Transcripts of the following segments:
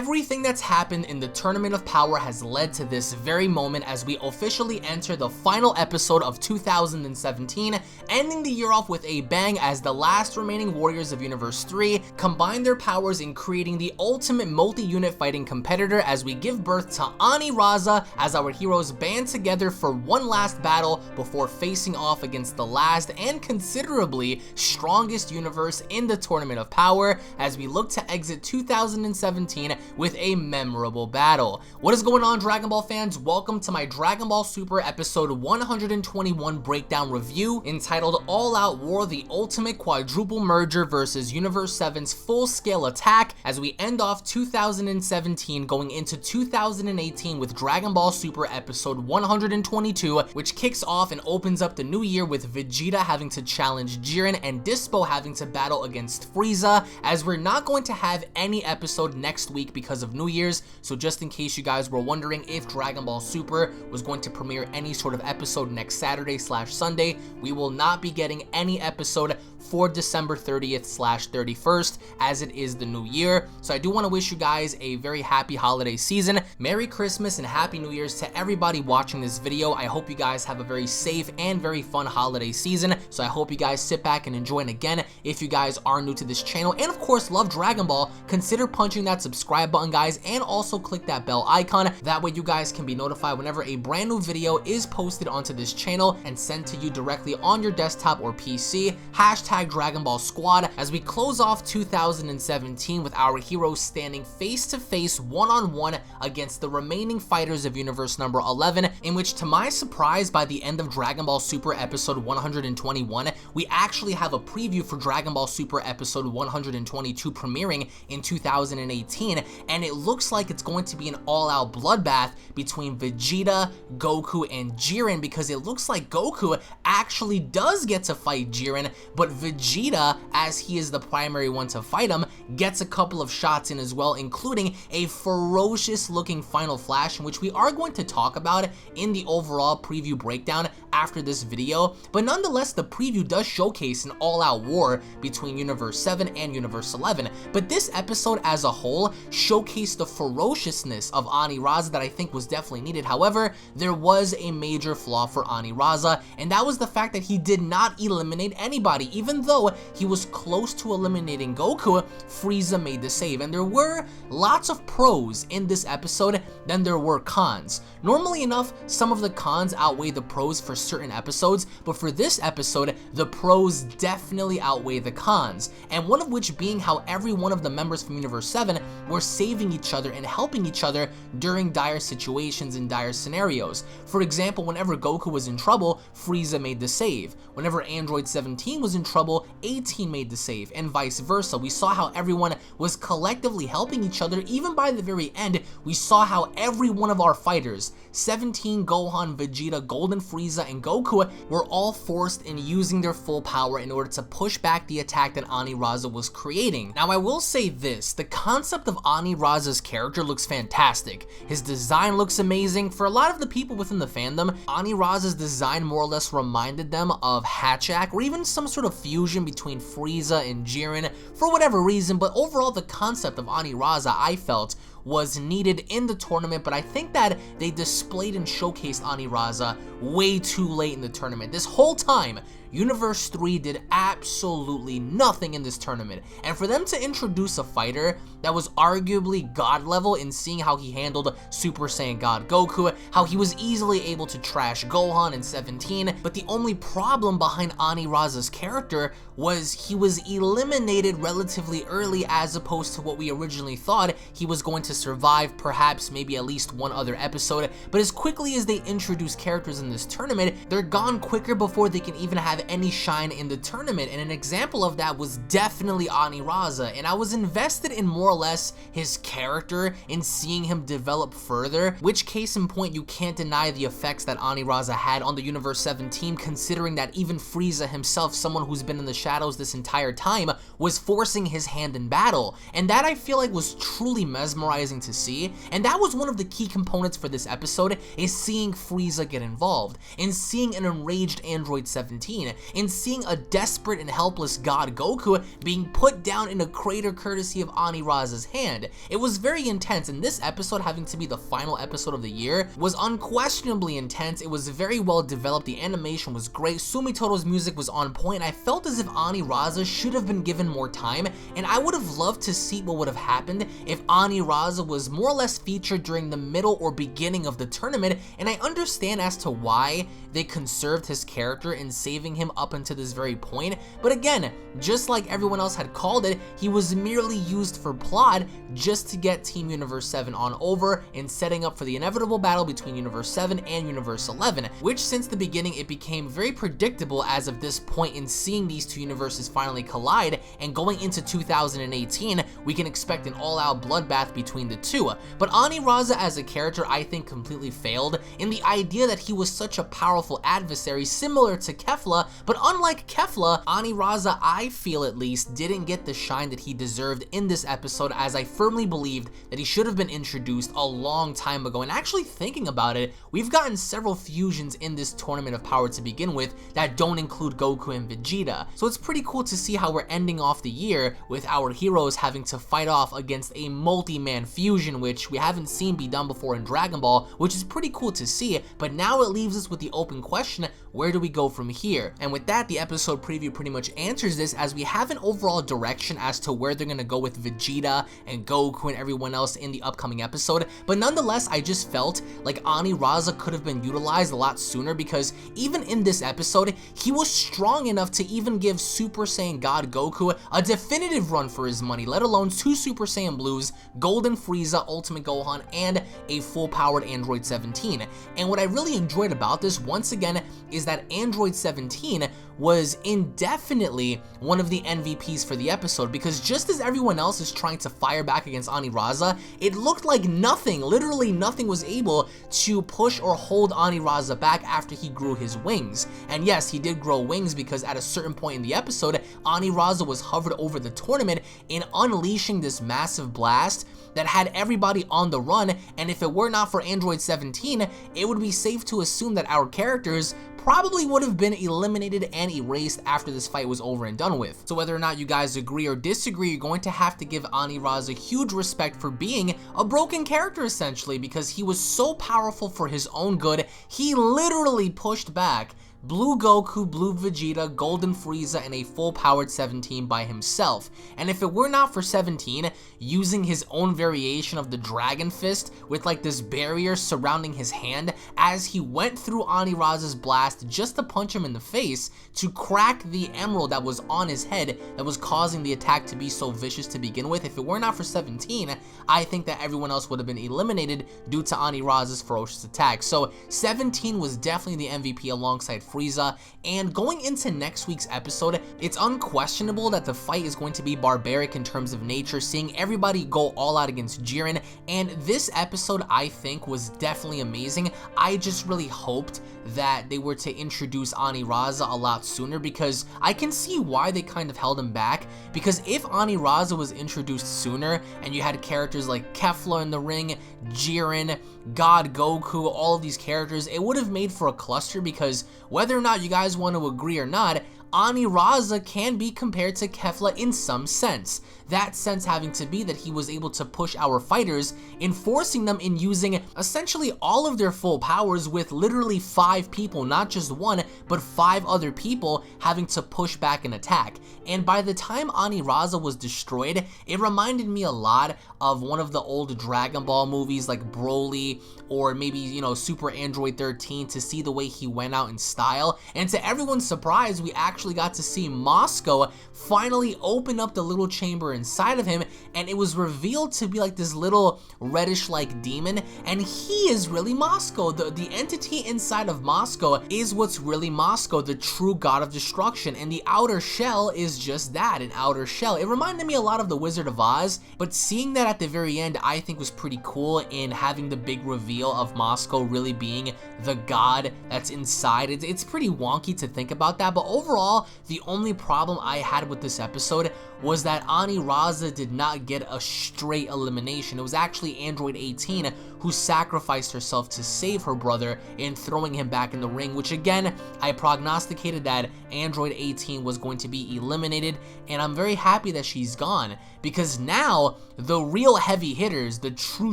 Everything that's happened in the Tournament of Power has led to this very moment as we officially enter the final episode of 2017, ending the year off with a bang as the last remaining warriors of Universe 3 combine their powers in creating the ultimate multi-unit fighting competitor as we give birth to Aniraza as our heroes band together for one last battle before facing off against the last and considerably strongest universe in the Tournament of Power as we look to exit 2017 with a memorable battle. What is going on, Dragon Ball fans? Welcome to my Dragon Ball Super episode 121 breakdown review entitled All Out War: The Ultimate Quadruple Merger versus Universe 7's Full Scale Attack as we end off 2017 going into 2018 with Dragon Ball Super episode 122, which kicks off and opens up the new year with Vegeta having to challenge Jiren and Dispo having to battle against Frieza, as we're not going to have any episode next week because of New Year's. So just in case you guys were wondering if Dragon Ball Super was going to premiere any sort of episode next Saturday/Sunday, we will not be getting any episode for December 30th/31st as it is the new year. So I do want to wish you guys a very happy holiday season. Merry Christmas and Happy New Year's to everybody watching this video. I hope you guys have a very safe and very fun holiday season. So I hope you guys sit back and enjoy. And again, if you guys are new to this channel and of course love Dragon Ball, consider punching that subscribe button, guys, and also click that bell icon. That way you guys can be notified whenever a brand new video is posted onto this channel and sent to you directly on your desktop or PC. Hashtag Dragon Ball Squad as we close off 2017 with our heroes standing face to face one-on-one against the remaining fighters of universe number 11, in which, to my surprise, by the end of Dragon Ball Super episode 121, we actually have a preview for Dragon Ball Super episode 122 premiering in 2018, and it looks like it's going to be an all-out bloodbath between Vegeta, Goku, and Jiren, because it looks like Goku actually does get to fight Jiren, but Vegeta, as he is the primary one to fight him, gets a couple of shots in as well, including a ferocious looking final flash, in which we are going to talk about in the overall preview breakdown after this video. But nonetheless, the preview does showcase an all-out war between Universe 7 and Universe 11, but this episode as a whole showcased the ferociousness of Aniraza that I think was definitely needed. However, there was a major flaw for Aniraza, and that was the fact that he did not eliminate anybody. Even though he was close to eliminating Goku, Frieza made the save, and there were lots of pros in this episode than there were cons. Normally enough, some of the cons outweigh the pros for certain episodes, but for this episode, the pros definitely outweigh the cons, and one of which being how every one of the members from Universe 7 were saving each other and helping each other during dire situations and dire scenarios. For example, whenever Goku was in trouble, Frieza made the save. Whenever Android 17 was in trouble, 18 made the save, and vice versa. We saw how everyone was collectively helping each other. Even by the very end, we saw how every one of our fighters, 17, Gohan, Vegeta, Golden Frieza, and Goku, were all forced in using their full power in order to push back the attack that Aniraza was creating. Now, I will say this, the concept of Aniraza's character looks fantastic. His design looks amazing. For a lot of the people within the fandom, Aniraza's design more or less reminded them of Hatchak, or even some sort of fusion between Frieza and Jiren for whatever reason, but overall the concept of Aniraza, I felt, was needed in the tournament, but I think that they displayed and showcased Aniraza way too late in the tournament. This whole time, Universe 3 did absolutely nothing in this tournament, and for them to introduce a fighter that was arguably god level in seeing how he handled Super Saiyan God Goku, how he was easily able to trash Gohan in 17, but the only problem behind Aniraza's character was he was eliminated relatively early as opposed to what we originally thought. He was going to survive perhaps maybe at least one other episode, but as quickly as they introduce characters in this tournament, they're gone quicker before they can even have any shine in the tournament, and an example of that was definitely Aniraza, and I was invested in more or less his character, in seeing him develop further, which case in point you can't deny the effects that Aniraza had on the Universe 7 team, considering that even Frieza himself, someone who's been in the shadows this entire time, was forcing his hand in battle, and that I feel like was truly mesmerizing surprising to see, and that was one of the key components for this episode, is seeing Frieza get involved, and seeing an enraged Android 17, and seeing a desperate and helpless God Goku being put down in a crater courtesy of Aniraza's hand. It was very intense, and this episode, having to be the final episode of the year, was unquestionably intense. It was very well developed, the animation was great, Sumitomo's music was on point. I felt as if Aniraza should have been given more time, and I would have loved to see what would have happened if Aniraza was more or less featured during the middle or beginning of the tournament, and I understand as to why they conserved his character in saving him up until this very point, but again, just like everyone else had called it, he was merely used for plot just to get Team Universe 7 on over and setting up for the inevitable battle between Universe 7 and Universe 11, which since the beginning it became very predictable as of this point in seeing these two universes finally collide, and going into 2018 we can expect an all-out bloodbath between the two. But Aniraza as a character I think completely failed in the idea that he was such a powerful adversary similar to Kefla, but unlike Kefla, Aniraza, I feel at least, didn't get the shine that he deserved in this episode, as I firmly believed that he should have been introduced a long time ago. And actually thinking about it, we've gotten several fusions in this Tournament of Power to begin with that don't include Goku and Vegeta, so it's pretty cool to see how we're ending off the year with our heroes having to fight off against a multi-man fusion, which we haven't seen be done before in Dragon Ball, which is pretty cool to see. But now it leaves us with the open question, where do we go from here? And with that, the episode preview pretty much answers this, as we have an overall direction as to where they're gonna go with Vegeta and Goku and everyone else in the upcoming episode. But nonetheless, I just felt like Aniraza could have been utilized a lot sooner, because even in this episode, he was strong enough to even give Super Saiyan God Goku a definitive run for his money, let alone 2 Super Saiyan Blues, Golden Frieza, Ultimate Gohan, and a full-powered Android 17. And what I really enjoyed about this, once again, is that Android 17 was indefinitely one of the MVPs for the episode, because just as everyone else is trying to fire back against Aniraza, it looked like nothing, literally nothing, was able to push or hold Aniraza back after he grew his wings. And yes, he did grow wings, because at a certain point in the episode, Aniraza was hovered over the tournament in unleashing this massive blast that had everybody on the run, and if it were not for Android 17, it would be safe to assume that our characters probably would have been eliminated and erased after this fight was over and done with. So whether or not you guys agree or disagree, you're going to have to give Aniraza huge respect for being a broken character essentially, because he was so powerful for his own good. He literally pushed back Blue Goku, Blue Vegeta, Golden Frieza, and a full-powered 17 by himself. And if it were not for 17 using his own variation of the Dragon Fist with like this barrier surrounding his hand as he went through Aniraza's blast just to punch him in the face to crack the emerald that was on his head that was causing the attack to be so vicious to begin with, if it were not for 17, I think that everyone else would have been eliminated due to Aniraza's ferocious attack. So 17 was definitely the MVP alongside Frieza, and going into next week's episode, it's unquestionable that the fight is going to be barbaric in terms of nature, seeing everybody go all out against Jiren, and this episode I think was definitely amazing. I just really hoped that they were to introduce Aniraza a lot sooner, because I can see why they kind of held him back, because if Aniraza was introduced sooner and you had characters like Kefla in the ring, Jiren, God Goku, all of these characters, it would have made for a cluster, because whether or not you guys want to agree or not, Aniraza can be compared to Kefla in some sense. That sense having to be that he was able to push our fighters, enforcing them in using essentially all of their full powers with literally 5 people, not just 1, but 5 other people having to push back and attack. And by the time Aniraza was destroyed, it reminded me a lot of one of the old Dragon Ball movies like Broly, or maybe, you know, Super Android 13, to see the way he went out in style. And to everyone's surprise, we actually got to see Moscow finally open up the little chamber inside of him, and it was revealed to be like this little reddish like demon, and he is really Moscow. The entity inside of Moscow is what's really Moscow, the true god of destruction, and the outer shell is just that, an outer shell. It reminded me a lot of the Wizard of Oz, but seeing that at the very end I think was pretty cool, in having the big reveal of Moscow really being the god that's inside. It's pretty wonky to think about that, but overall Overall, the only problem I had with this episode was that Raza did not get a straight elimination. It was actually Android 18 who sacrificed herself to save her brother in throwing him back in the ring, which again, I prognosticated that Android 18 was going to be eliminated, and I'm very happy that she's gone, because now the real heavy hitters, the true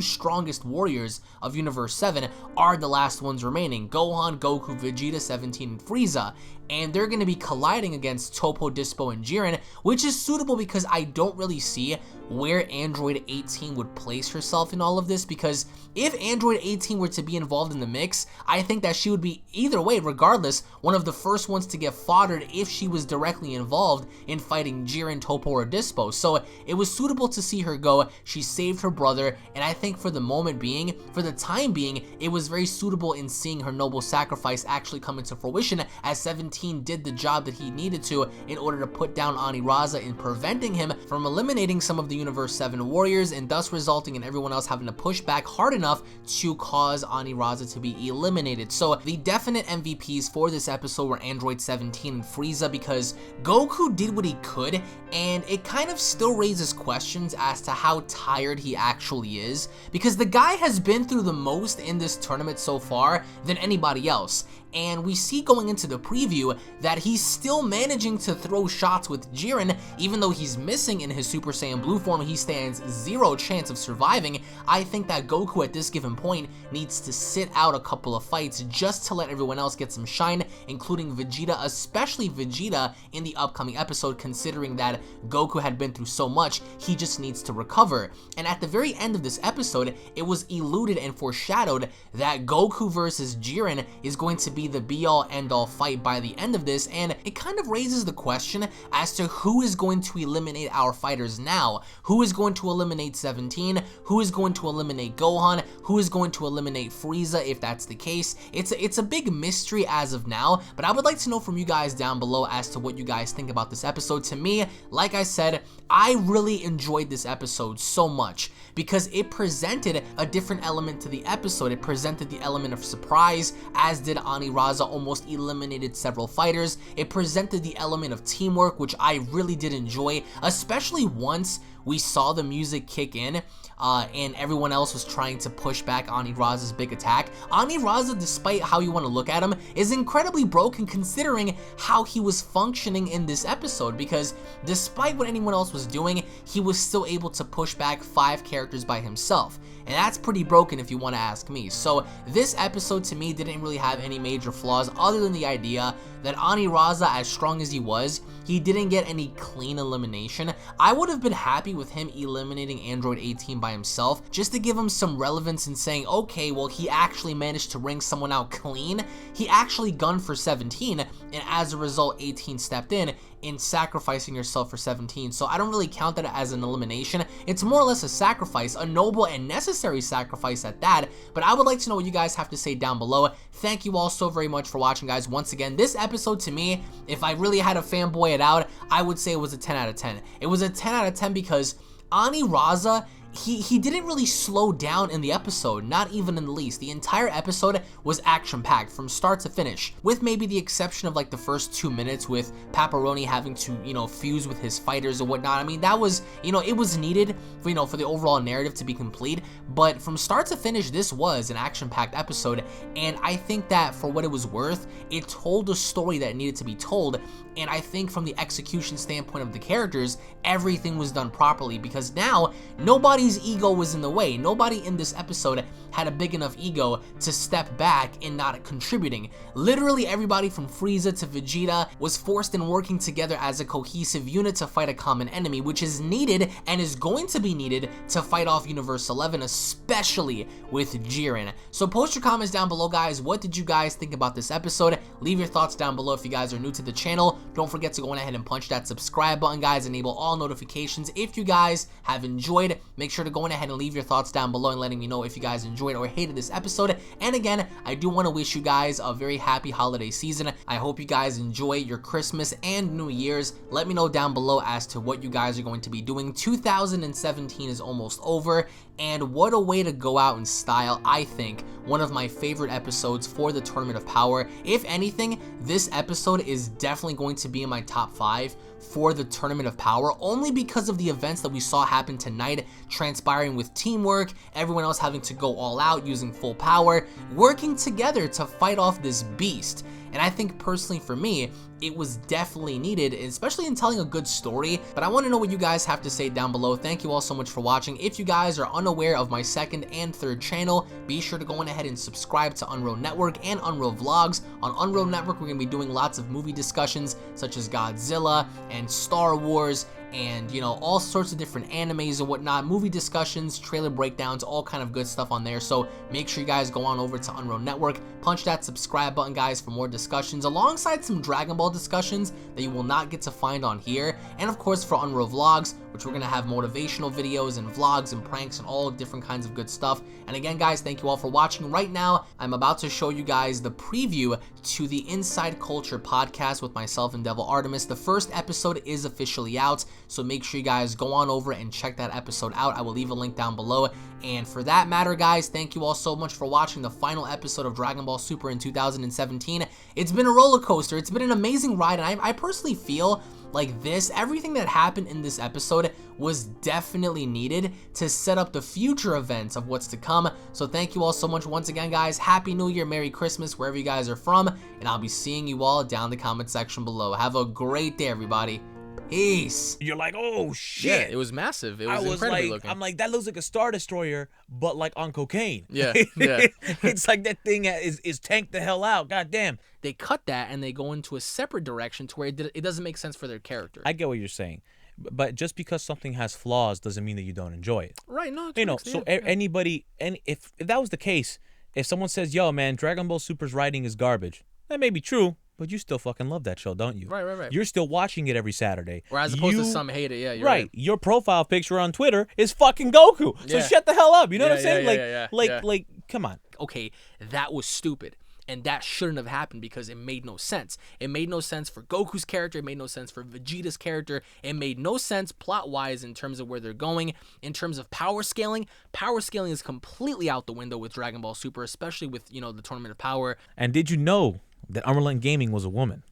strongest warriors of Universe 7 are the last ones remaining: Gohan, Goku, Vegeta, 17, and Frieza. And they're going to be colliding against Toppo, Dispo, and Jiren, which is suitable because I don't really see where Android 18 would place herself in all of this, because if Android 18 were to be involved in the mix, I think that she would be, either way, regardless, one of the first ones to get foddered if she was directly involved in fighting Jiren, Toppo, or Dispo. So it was suitable to see her go. She saved her brother, and I think for the moment being, for the time being, it was very suitable in seeing her noble sacrifice actually come into fruition, as 17 did the job that he needed to in order to put down Raza in preventing him from eliminating some of the Universe 7 warriors, and thus resulting in everyone else having to push back hard enough to cause Raza to be eliminated. So the definite MVPs for this episode were Android 17 and Frieza, because Goku did what he could, and it kind of still raises questions as to how tired he actually is, because the guy has been through the most in this tournament so far than anybody else. And we see going into the preview that he's still managing to throw shots with Jiren, even though he's missing in his Super Saiyan Blue form. He stands zero chance of surviving. I think that Goku at this given point needs to sit out a couple of fights just to let everyone else get some shine, including Vegeta, especially Vegeta in the upcoming episode, considering that Goku had been through so much. He just needs to recover. And at the very end of this episode, it was eluded and foreshadowed that Goku versus Jiren is going to be the be-all end-all fight by the end of this, and it kind of raises the question as to who is going to eliminate our fighters now. Who is going to eliminate 17? Who is going to eliminate Gohan? Who is going to eliminate Frieza if that's the case? It's a big mystery as of now, but I would like to know from you guys down below as to what you guys think about this episode. To me, like I said, I really enjoyed this episode so much because it presented a different element to the episode. It presented the element of surprise, as did Raza almost eliminated several fighters. It presented the element of teamwork, which I really did enjoy, especially once we saw the music kick in and everyone else was trying to push back Raza's big attack. Raza, despite how you want to look at him, is incredibly broken considering how he was functioning in this episode, because despite what anyone else was doing, he was still able to push back 5 characters by himself. And that's pretty broken if you want to ask me. So this episode to me didn't really have any major flaws other than the idea that Raza, as strong as he was, he didn't get any clean elimination. I would have been happy with him eliminating Android 18 by himself, just to give him some relevance in saying, okay, well, he actually managed to wring someone out clean. He actually gunned for 17, and as a result, 18 stepped in sacrificing yourself for 17. So I don't really count that as an elimination. It's more or less a sacrifice, a noble and necessary sacrifice at that. But I would like to know what you guys have to say down below. Thank you all so very much for watching, guys. Once again, this episode to me, if I really had to fanboy it out, I would say it was a 10 out of 10. It was a 10 out of 10 because Raza, he didn't really slow down in the episode, not even in the least. The entire episode was action-packed from start to finish, with maybe the exception of like the first 2 minutes with Pepperoni having to, fuse with his fighters or whatnot. I mean, that was, it was needed for, for the overall narrative to be complete, but from start to finish, this was an action-packed episode, and I think that for what it was worth, it told a story that needed to be told, and I think from the execution standpoint of the characters, everything was done properly, because now, nobody's ego was in the way. Nobody in this episode had a big enough ego to step back and not contributing. Literally everybody from Frieza to Vegeta was forced in working together as a cohesive unit to fight a common enemy, which is needed and is going to be needed to fight off Universe 11, especially with Jiren. So post your comments down below, guys. What did you guys think about this episode? Leave your thoughts down below if you guys are new to the channel. Don't forget to go ahead and punch that subscribe button, guys. Enable all notifications if you guys have enjoyed. Make sure to go ahead and leave your thoughts down below and letting me know if you guys enjoyed or hated this episode. And again, I do want to wish you guys a very happy holiday season. I hope you guys enjoy your Christmas and New Year's. Let me know down below as to what you guys are going to be doing. 2017 is almost over, and what a way to go out in style, I think, one of my favorite episodes for the Tournament of Power. If anything, this episode is definitely going to be in my top 5 for the Tournament of Power, only because of the events that we saw happen tonight, transpiring with teamwork, everyone else having to go all out using full power, working together to fight off this beast. And I think personally for me, it was definitely needed, especially in telling a good story. But I want to know what you guys have to say down below. Thank you all so much for watching. If you guys are unaware of my second and third channel, be sure to go on ahead and subscribe to Unreal Network and Unreal Vlogs. On Unreal Network, we're going to be doing lots of movie discussions such as Godzilla and Star Wars and, you know, all sorts of different animes and whatnot, movie discussions, trailer breakdowns, all kind of good stuff on there. So make sure you guys go on over to Unreal Network, punch that subscribe button, guys, for more discussions alongside some Dragon Ball discussions that you will not get to find on here. And of course for Unreal Vlogs, which we're going to have motivational videos and vlogs and pranks and all different kinds of good stuff. And again, guys, thank you all for watching. Right now, I'm about to show you guys the preview to the Inside Culture podcast with myself and Devil Artemis. The first episode is officially out, so make sure you guys go on over and check that episode out. I will leave a link down below. And for that matter, guys, thank you all so much for watching the final episode of Dragon Ball Super in 2017. It's been a roller coaster. It's been an amazing ride, and I personally feel like everything that happened in this episode was definitely needed to set up the future events of what's to come. So thank you all so much once again, guys. Happy New Year, Merry Christmas, wherever you guys are from, and I'll be seeing you all down in the comment section below. Have a great day, everybody. Peace. You're like, oh shit. Yeah, it was massive. It was incredibly like, looking. I'm like, that looks like a Star Destroyer, but like on cocaine. Yeah, yeah. It's like that thing is tanked the hell out. God damn. They cut that and they go into a separate direction to where it doesn't make sense for their character. I get what you're saying, but just because something has flaws doesn't mean that you don't enjoy it. Right? No, You know. So anybody, and if that was the case, if someone says, "Yo, man, Dragon Ball Super's writing is garbage," that may be true. But you still fucking love that show, don't you? Right. You're still watching it every Saturday. Or as opposed to some hate it, yeah, you're right. Your profile picture on Twitter is fucking Goku. So shut the hell up. You know what I'm saying? Like, come on. Okay, that was stupid. And that shouldn't have happened because it made no sense. It made no sense for Goku's character. It made no sense for Vegeta's character. It made no sense plot-wise in terms of where they're going. In terms of power scaling is completely out the window with Dragon Ball Super, especially with, you know, the Tournament of Power. And did you know that UnrealEntGaming was a woman?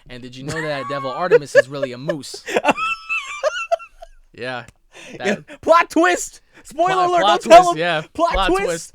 And did you know that Devil Artemis is really a moose? Yeah. Plot twist! Spoiler alert, plot don't tell twist, him! Yeah. Plot twist!